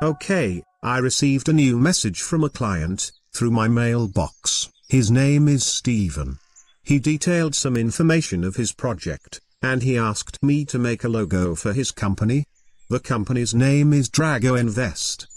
Okay, I received a new message from a client, through my mailbox. His name is Steven. He detailed some information of his project, and he asked me to make a logo for his company. The company's name is Drago Invest.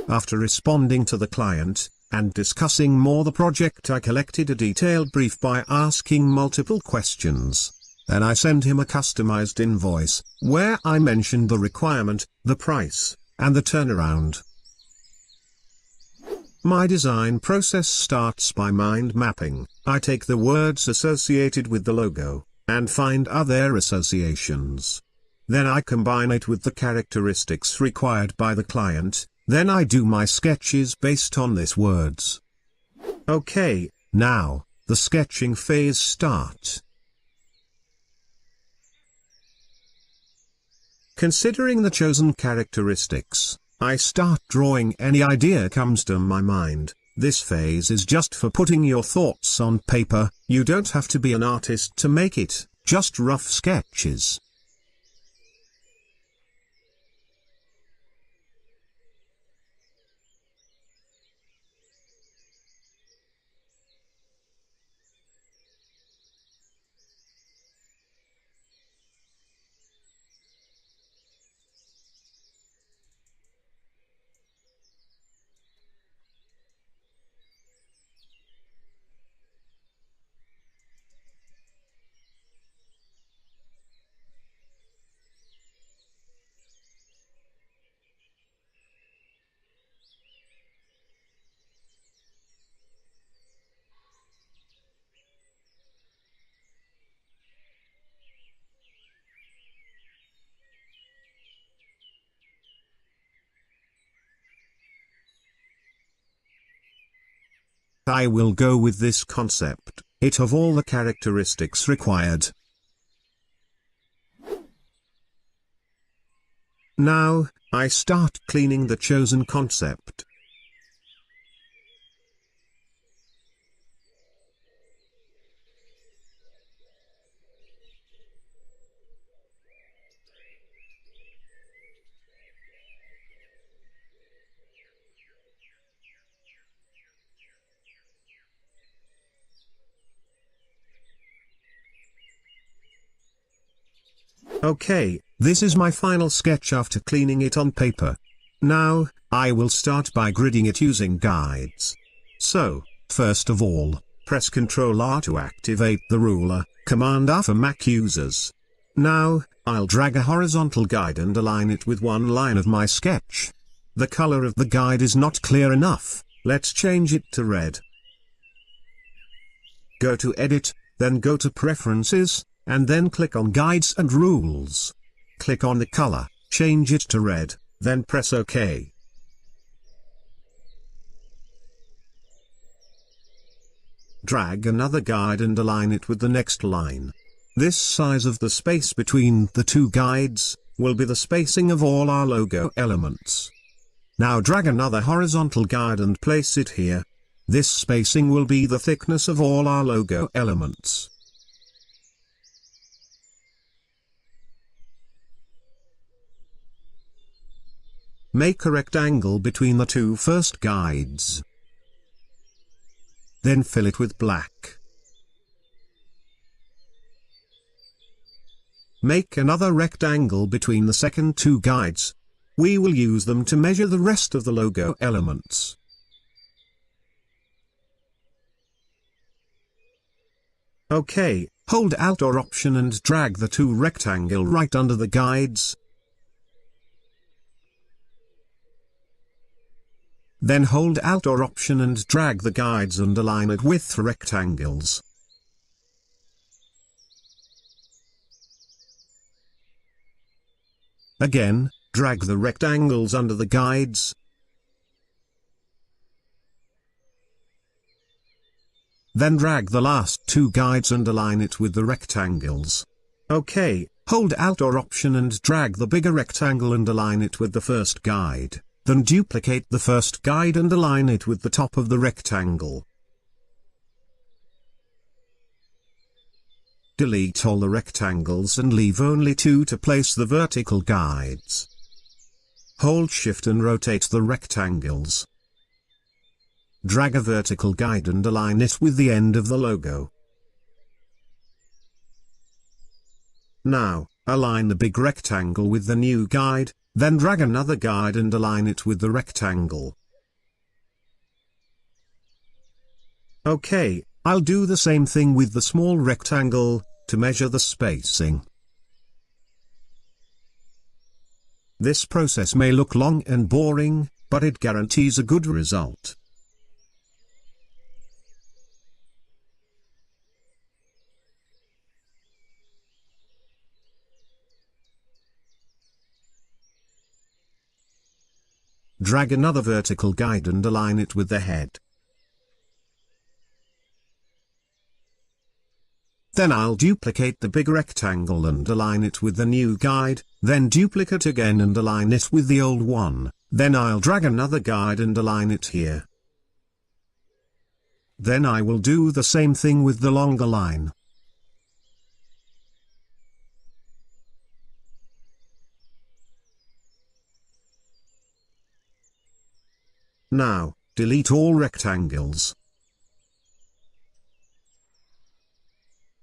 After responding to the client, and discussing more the project, I collected a detailed brief by asking multiple questions. Then I sent him a customized invoice, where I mentioned the requirement, the price, and the turnaround. My design process starts by mind mapping. I take the words associated with the logo, and find other associations. Then I combine it with the characteristics required by the client. Then I do my sketches based on these words. Okay, now, the sketching phase starts. Considering the chosen characteristics, I start drawing any idea comes to my mind. This phase is just for putting your thoughts on paper. You don't have to be an artist to make it, just rough sketches. I will go with this concept, it of all the characteristics required. Now, I start cleaning the chosen concept. Okay, this is my final sketch after cleaning it on paper. Now, I will start by gridding it using guides. So, first of all, press Ctrl R to activate the ruler, Command R for Mac users. Now, I'll drag a horizontal guide and align it with one line of my sketch. The color of the guide is not clear enough, let's change it to red. Go to Edit, then go to Preferences, and then click on Guides and Rules. Click on the color, change it to red, then press OK. Drag another guide and align it with the next line. This size of the space between the two guides will be the spacing of all our logo elements. Now drag another horizontal guide and place it here. This spacing will be the thickness of all our logo elements. Make a rectangle between the two first guides. Then fill it with black. Make another rectangle between the second two guides. We will use them to measure the rest of the logo elements. OK, hold Alt or Option and drag the two rectangle right under the guides. Then hold Alt or Option and drag the guides and align it with rectangles. Again, drag the rectangles under the guides. Then drag the last two guides and align it with the rectangles. OK, hold Alt or Option and drag the bigger rectangle and align it with the first guide. Then duplicate the first guide and align it with the top of the rectangle. delete all the rectangles and leave only 2 to place the vertical guides. Hold Shift and rotate the rectangles. Drag a vertical guide and align it with the end of the logo. Now, align the big rectangle with the new guide, then drag another guide and align it with the rectangle. Okay, I'll do the same thing with the small rectangle, to measure the spacing. This process may look long and boring, but it guarantees a good result. Drag another vertical guide and align it with the head. Then I'll duplicate the big rectangle and align it with the new guide, then duplicate again and align it with the old one, then I'll drag another guide and align it here. Then I will do the same thing with the longer line. Now, delete all rectangles.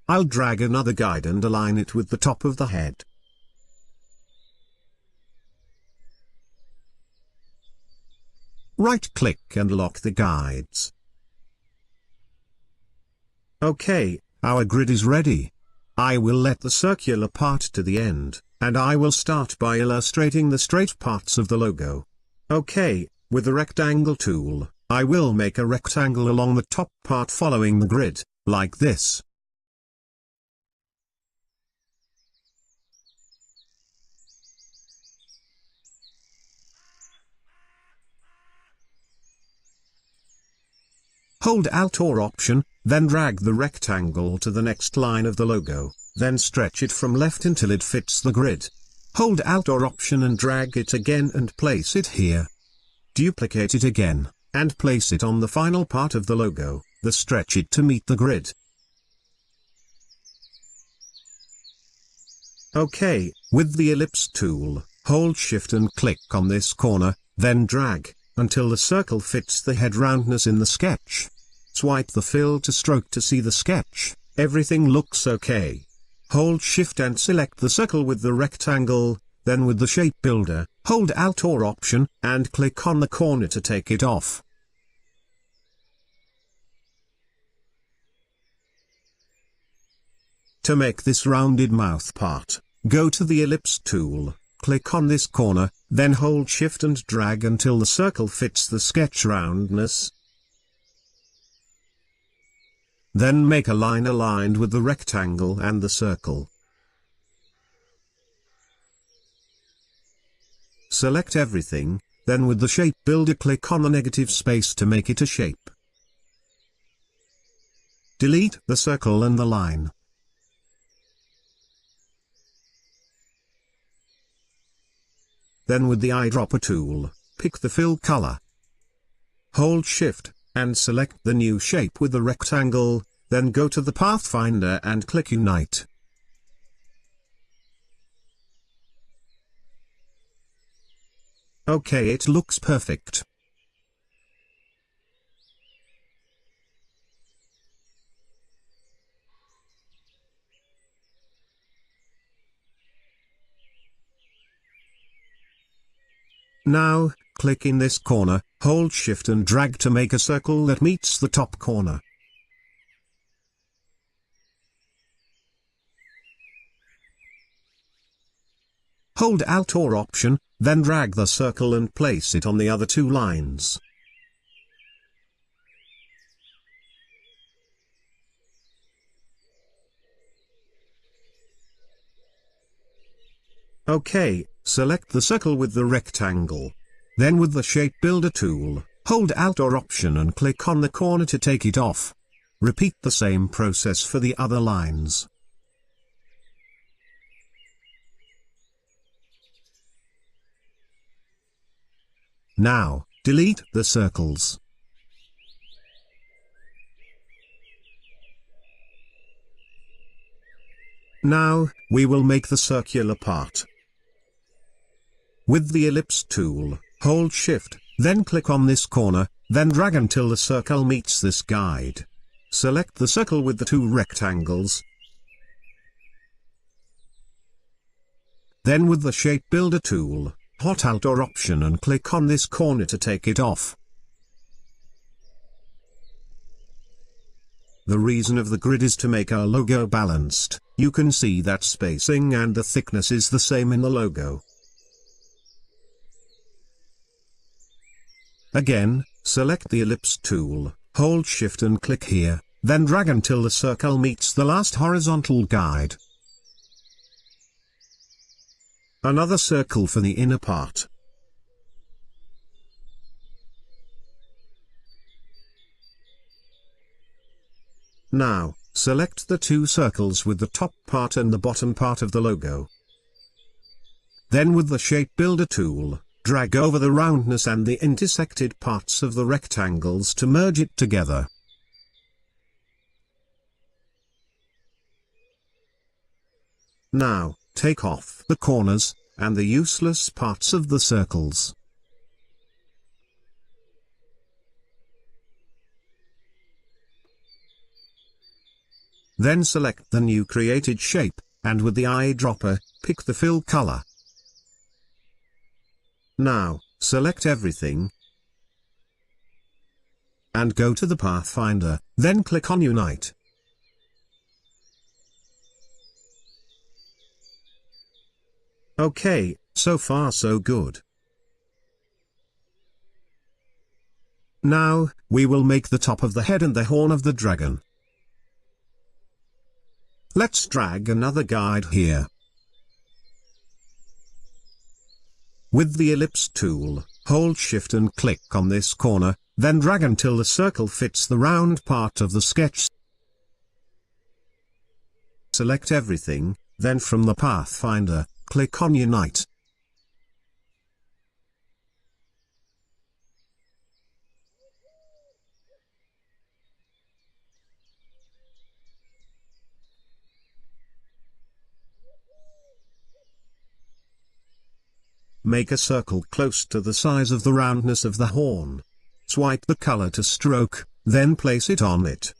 I'll drag another guide and align it with the top of the head. Right-click and lock the guides. Okay, our grid is ready. I will let the circular part to the end, and I will start by illustrating the straight parts of the logo. Okay, with the rectangle tool, I will make a rectangle along the top part following the grid, like this. Hold Alt or Option, then drag the rectangle to the next line of the logo, then stretch it from left until it fits the grid. Hold Alt or Option and drag it again and place it here. Duplicate it again, and place it on the final part of the logo, then stretch it to meet the grid. OK, with the ellipse tool, hold Shift and click on this corner, then drag, until the circle fits the head roundness in the sketch. Swipe the fill to stroke to see the sketch, everything looks OK. Hold Shift and select the circle with the rectangle, then with the shape builder, hold Alt or Option, and click on the corner to take it off. To make this rounded mouth part, go to the ellipse tool, click on this corner, then hold Shift and drag until the circle fits the sketch roundness. Then make a line aligned with the rectangle and the circle. Select everything, then with the shape builder click on the negative space to make it a shape. Delete the circle and the line. Then with the eyedropper tool, pick the fill color. Hold Shift, and select the new shape with the rectangle, then go to the Pathfinder and click Unite. OK, it looks perfect. Now, click in this corner, hold Shift and drag to make a circle that meets the top corner. Hold Alt or Option, then drag the circle and place it on the other two lines. OK, select the circle with the rectangle. Then with the Shape Builder tool, hold Alt or Option and click on the corner to take it off. Repeat the same process for the other lines. Now, delete the circles. Now, we will make the circular part. With the ellipse tool, hold Shift, then click on this corner, then drag until the circle meets this guide. Select the circle with the two rectangles. Then with the Shape Builder tool, hot Alt or Option and click on this corner to take it off. The reason of the grid is to make our logo balanced. You can see that spacing and the thickness is the same in the logo. Again, select the ellipse tool, hold Shift and click here, then drag until the circle meets the last horizontal guide. Another circle for the inner part. Now, select the two circles with the top part and the bottom part of the logo. Then with the Shape Builder tool, drag over the roundness and the intersected parts of the rectangles to merge it together. Now, take off the corners, and the useless parts of the circles. Then select the new created shape, and with the eyedropper, pick the fill color. Now, select everything, and go to the Pathfinder, then click on Unite. Okay, so far so good. Now, we will make the top of the head and the horn of the dragon. Let's drag another guide here. With the ellipse tool, hold Shift and click on this corner, then drag until the circle fits the round part of the sketch. Select everything, then from the Pathfinder, click on Unite. Make a circle close to the size of the roundness of the horn. Swipe the color to stroke, then place it on it.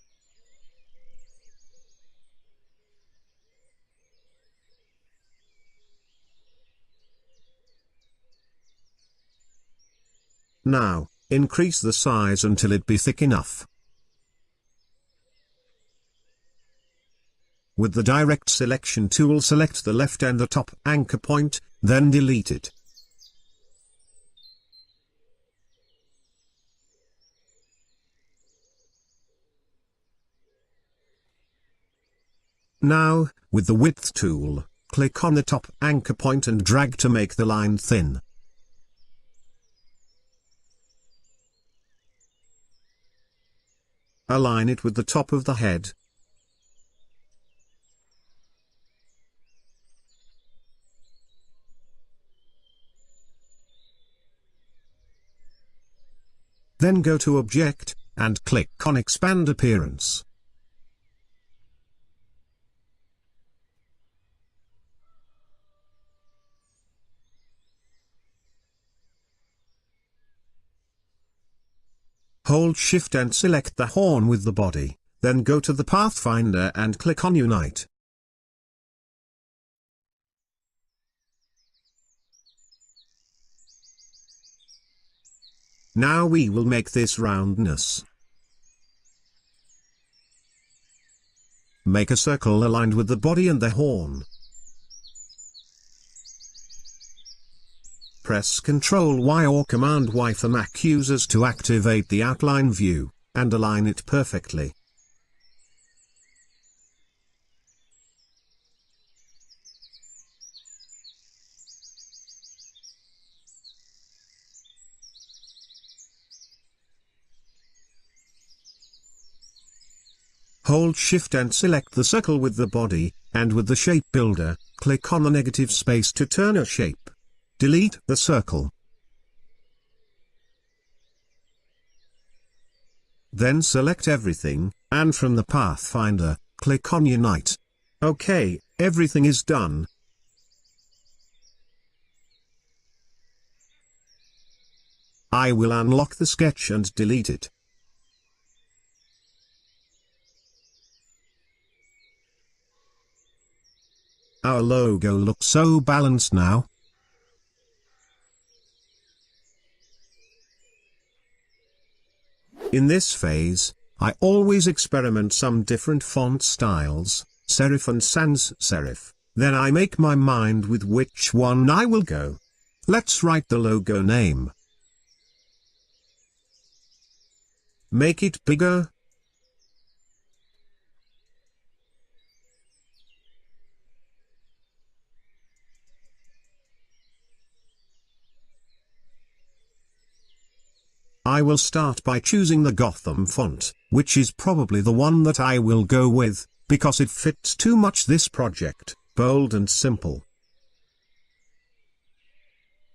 Now, increase the size until it be thick enough. With the Direct Selection tool, select the left and the top anchor point, then delete it. Now, with the Width tool, click on the top anchor point and drag to make the line thin. Align it with the top of the head. Then go to Object, and click on Expand Appearance. Hold Shift and select the horn with the body, then go to the Pathfinder and click on Unite. Now we will make this roundness. Make a circle aligned with the body and the horn. Press Ctrl Y or Command Y for Mac users to activate the outline view, and align it perfectly. Hold Shift and select the circle with the body, and with the Shape Builder, click on the negative space to turn a shape. Delete the circle. Then select everything, and from the Pathfinder, click on Unite. Okay, everything is done. I will unlock the sketch and delete it. Our logo looks so balanced now. In this phase, I always experiment some different font styles, serif and sans serif, then I make my mind with which one I will go. Let's write the logo name. Make it bigger. I will start by choosing the Gotham font, which is probably the one that I will go with, because it fits too much this project, bold and simple.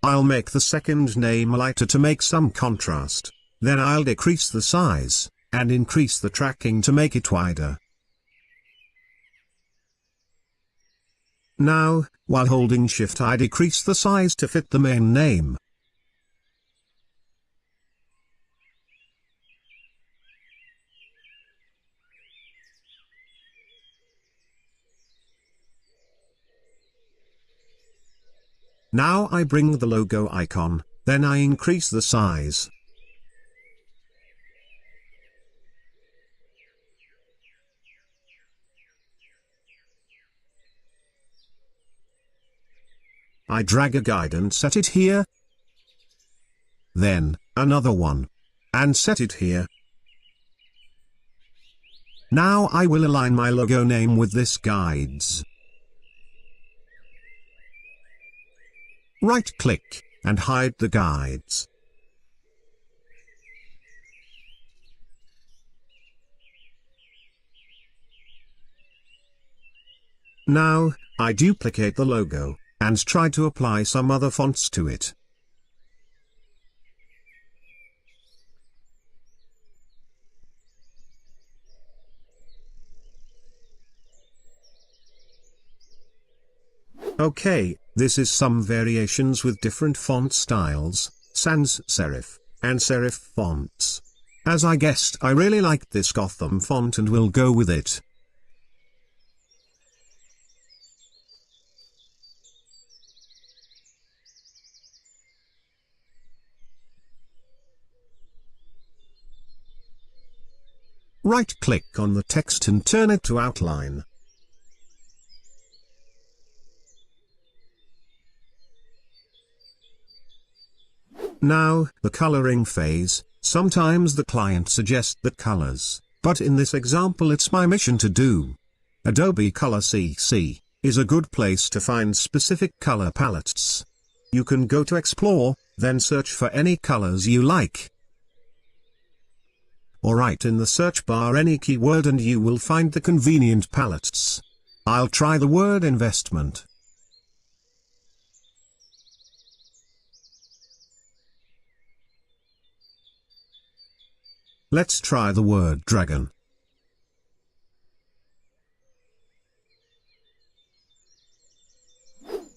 I'll make the second name lighter to make some contrast, then I'll decrease the size, and increase the tracking to make it wider. Now, while holding Shift I decrease the size to fit the main name. Now I bring the logo icon, then I increase the size. I drag a guide and set it here. Then, another one. And set it here. Now I will align my logo name with this guides. Right-click, and hide the guides. Now, I duplicate the logo, and try to apply some other fonts to it. Okay, this is some variations with different font styles, sans serif, and serif fonts. As I guessed, I really liked this Gotham font and will go with it. Right-click on the text and turn it to outline. Now, the coloring phase. Sometimes the client suggests the colors, but in this example it's my mission to do. Adobe Color CC is a good place to find specific color palettes. You can go to Explore, then search for any colors you like. Or write in the search bar any keyword and you will find the convenient palettes. I'll try the word investment. Let's try the word dragon.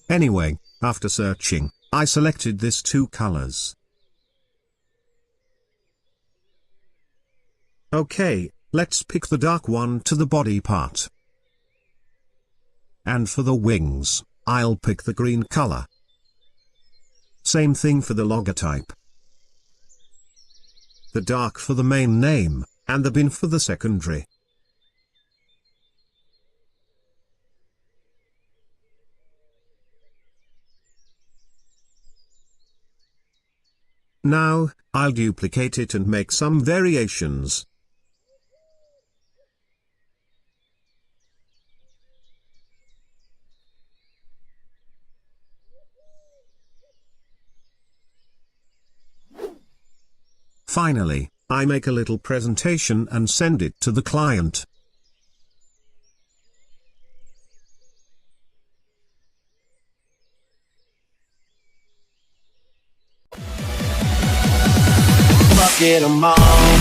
Anyway, after searching, I selected these two colors. Okay, let's pick the dark one to the body part. And for the wings, I'll pick the green color. Same thing for the logotype. The dark for the main name, and the bin for the secondary. Now, I'll duplicate it and make some variations. Finally, I make a little presentation and send it to the client. Bucket 'em all.